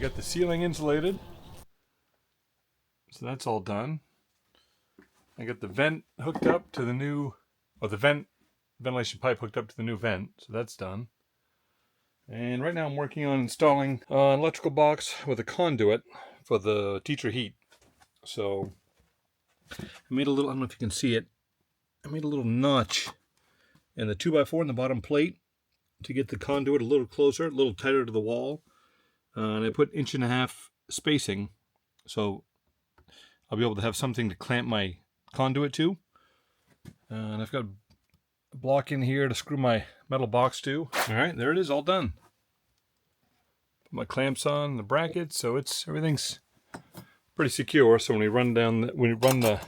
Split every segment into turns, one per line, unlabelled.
got the ceiling insulated. So that's all done. I got the vent hooked up to the new, or the ventilation pipe hooked up to the new vent. So that's done. And right now I'm working on installing an electrical box with a conduit for the teacher heat. So I made a little, I don't know if you can see it, I made a little notch in the 2x4 in the bottom plate to get the conduit a little closer, a little tighter to the wall. And I put 1.5 inch spacing, so I'll be able to have something to clamp my conduit to. And I've got a block in here to screw my metal box to. Alright, there it is, all done. Put my clamps on the brackets, so everything's pretty secure. So when we run the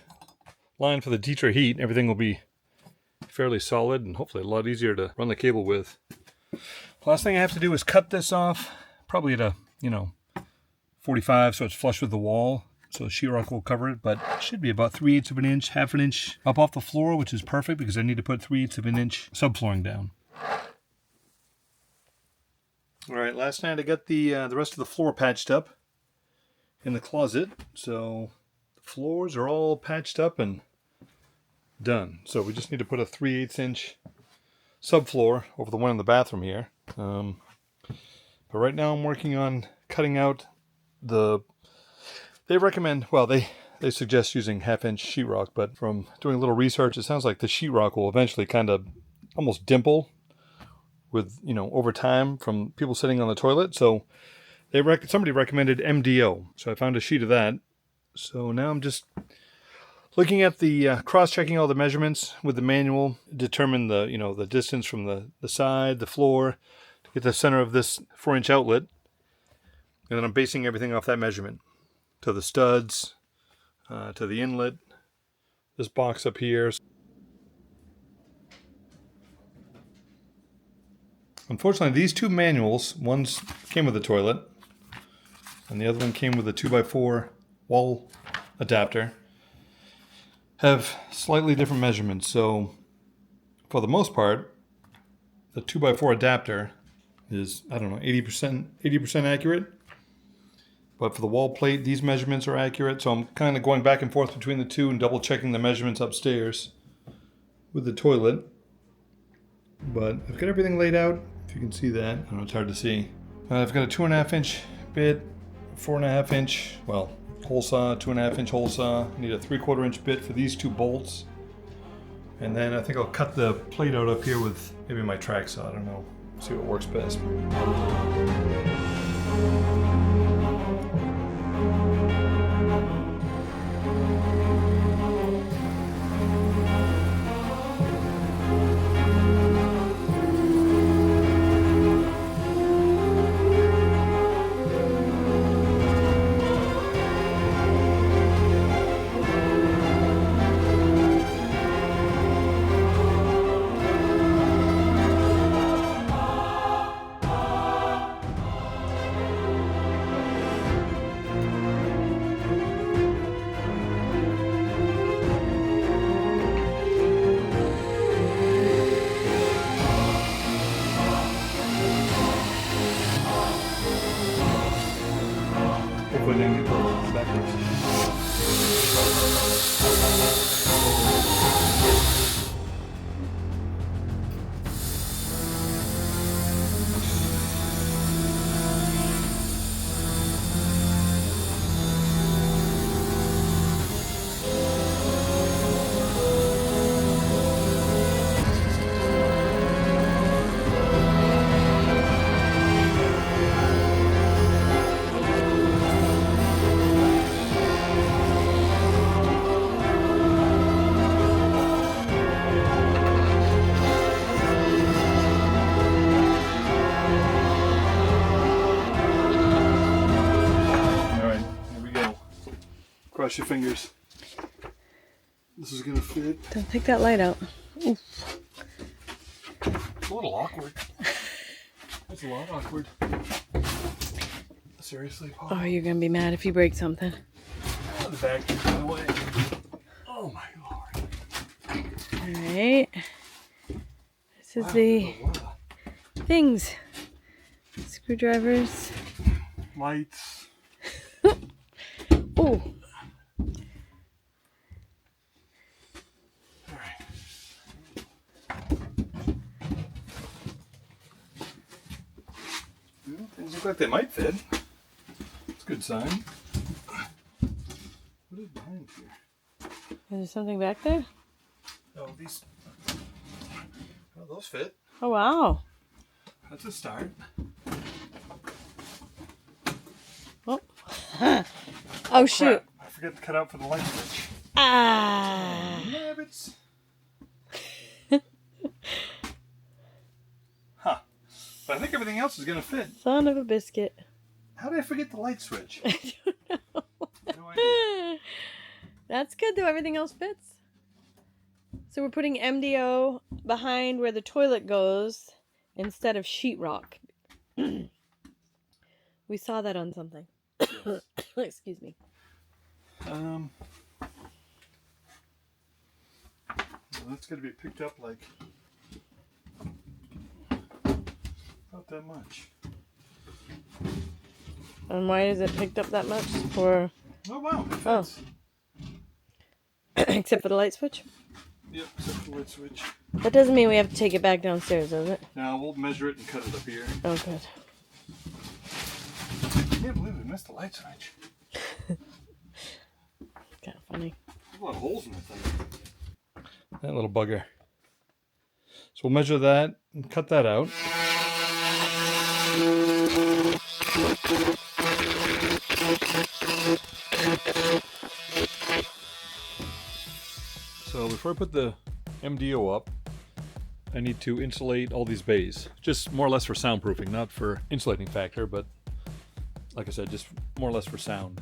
line for the teacher heat, everything will be fairly solid and hopefully a lot easier to run the cable with. Last thing I have to do is cut this off, probably at a 45, so it's flush with the wall. So the sheetrock will cover it, but it should be about 3/8 of an inch, half an inch up off the floor, which is perfect because I need to put 3/8 of an inch subflooring down. All right, last night I got the rest of the floor patched up in the closet. So the floors are all patched up and done. So we just need to put a 3/8 inch subfloor over the one in the bathroom here. But right now I'm working on cutting out they recommend, well, they suggest using 1/2 inch sheetrock, but from doing a little research, it sounds like the sheetrock will eventually kind of almost dimple with, over time from people sitting on the toilet. So somebody recommended MDO. So I found a sheet of that. So now I'm just looking at the cross-checking all the measurements with the manual, determine the distance from the side, the floor, to get the center of this 4-inch outlet. And then I'm basing everything off that measurement. To the studs, to the inlet, this box up here. Unfortunately, these two manuals, one came with a toilet, and the other one came with a 2x4 wall adapter, have slightly different measurements. So, for the most part, the 2x4 adapter is, 80% accurate. But for the wall plate, these measurements are accurate. So I'm kind of going back and forth between the two and double checking the measurements upstairs with the toilet. But I've got everything laid out, if you can see that. I know it's hard to see. I've got a 2.5 inch bit, 4.5 inch, hole saw, 2.5 inch hole saw. I need a 3/4 inch bit for these two bolts. And then I think I'll cut the plate out up here with maybe my track saw. I don't know. See what works best. Cross your fingers. This is gonna fit.
Don't take that light out. Oof.
It's a little awkward. That's a lot awkward. Seriously, Paul?
Oh, you're gonna be mad if you break something.
Oh, the back is in the way. Oh my lord.
Alright. This is the things. Screwdrivers.
lights.
Ooh.
Alright. Well, things look like they might fit. It's a good sign. What is behind here?
Is there something back there?
Oh, these. Oh, those fit.
Oh, wow.
That's a start.
Oh, oh shoot.
Crap. I forgot to cut out for the light switch.
Ah.
Rabbits. Huh. But I think everything else is going to fit.
Son of a biscuit.
How did I forget the light switch?
I don't know.
No idea.
That's good though. Everything else fits. So we're putting MDO behind where the toilet goes instead of sheetrock. We saw that on something.
Yes.
Excuse me.
Well, that's going to be picked up like not that much.
And why is it picked up that much? For
Oh wow! It
Oh.
fits.
except for the light switch?
Yep, except for the light switch.
That doesn't mean we have to take it back downstairs, does it?
Now we'll measure it and cut it up here.
Oh, good.
I can't believe we missed the light switch.
Kind of funny.
There's a lot of holes in the thing. That little bugger. So we'll measure that and cut that out. So before I put the MDO up, I need to insulate all these bays. Just more or less for soundproofing, not for insulating factor, but like I said, just more or less for sound.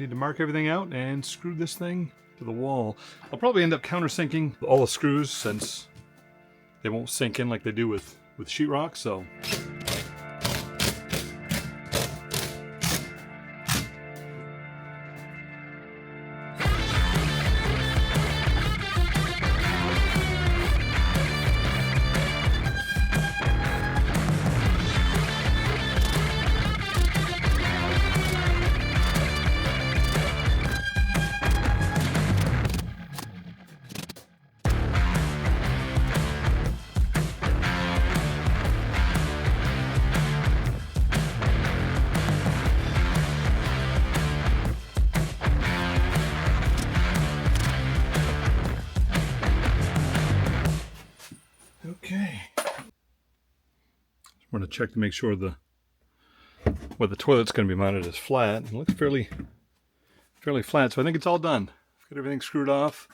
Mark everything out and screw this thing to the wall. I'll probably end up countersinking all the screws since they won't sink in like they do with sheetrock, so. Okay. I'm going to check to make sure where the toilet's going to be mounted is flat. It looks fairly flat, so I think it's all done. Got everything screwed off.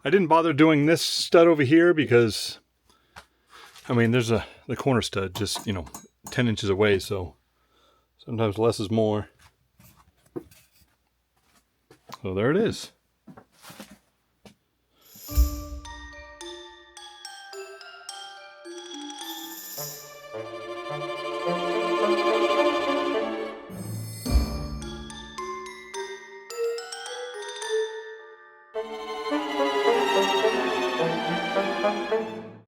I didn't bother doing this stud over here because, I mean, there's the corner stud just, 10 inches away, so sometimes less is more. So there it is.